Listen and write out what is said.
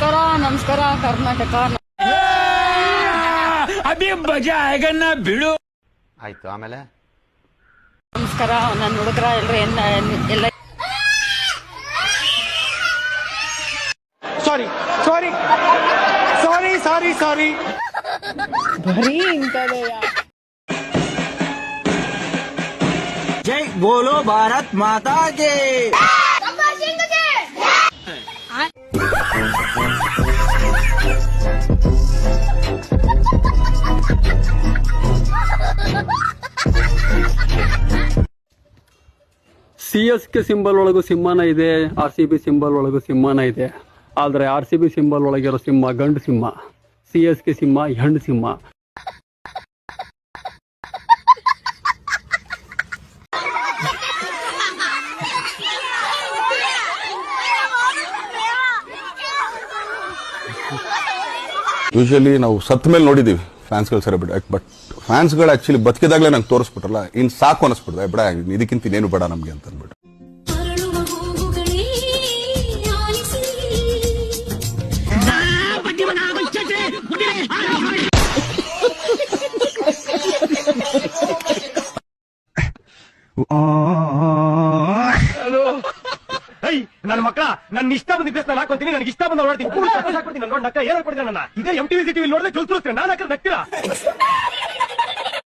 ನಮಸ್ಕಾರ ನಮಸ್ಕಾರ ಕರ್ನಾಟಕ. ಅಭಿ ಮಜಾ ಆಗನ್ನ ಬಿಡು. ಆಯ್ತು, ಆಮೇಲೆ ನಮಸ್ಕಾರ ನನ್ನ ಹುಡುಗರ ಎಲ್ರಿ ಎಲ್ಲ. ಸಾರಿ ಸಾರಿ ಸಾರಿ ಸಾರಿ ಸಾರಿ ಬರೀ ಇಂಥದೆಯ. ಜೈ ಬೋಲೋ ಭಾರತ್ ಮಾತಾ ಕೆ. CSK ಸಿಂಬಲ್ ಒಳಗೂ ಸಿಂಹನ ಇದೆ, RCB ಸಿಂಬಲ್ ಒಳಗೂ ಸಿಂಹನ ಇದೆ. ಆದರೆ RCB ಸಿಂಬಲ್ ಒಳಗಿರೋ ಸಿಂಹ ಗಂಡು ಸಿಂಹ, CSK ಸಿಂಹ ಹೆಣ್ಣು ಸಿಂಹ. ಯೂಶಲಿ ನಾವು ಸತ್ತ ಮೇಲೆ ನೋಡಿದೀವಿ ಫ್ಯಾನ್ಸ್ಗಳು ಸರಿ ಬಿಡ, ಬಟ್ ಫ್ಯಾನ್ಸ್ಗಳು ಆಕ್ಚುಲಿ ಬದುಕಿದಾಗಲೇ ನಂಗೆ ತೋರಿಸ್ಬಿಟ್ರಲ್ಲ, ಇನ್ನು ಸಾಕು ಅನಿಸ್ಬಿಡ್ದೆ, ಬಿಡ ಇದಕ್ಕಿಂತ ಇನ್ನೇನು ಬೇಡ ನಮಗೆ ಅಂತ ಅಂದ್ಬಿಟ್ಟು. ನನ್ನ ಮಕ್ಕಳ ನನ್ನ ಇಷ್ಟ ಬಂದ ಡ್ರೆಸ್ ನಾನು ಹಾಕೊತೀನಿ, ನನಗೆ ಇಷ್ಟ ಬಂದ ನೋಡ್ತೀನಿ, ಹಾಕೊಡ್ತೀನಿ. ನನ್ನ ನೋಡ್ ನಕ್ಕ ಏನ್ ಹಾಕೊಡ್ತೀನಿ ನನ್ನ. ಇದೇ MTV ಸಿಟಿವಿ ನೋಡಿದ್ರೆ ಚುಲ್ತುರ್ಸ್ತೀನಿ, ನಾನು ಹಾಕಿದ್ರೆ ನಗ್ತೀರಾ?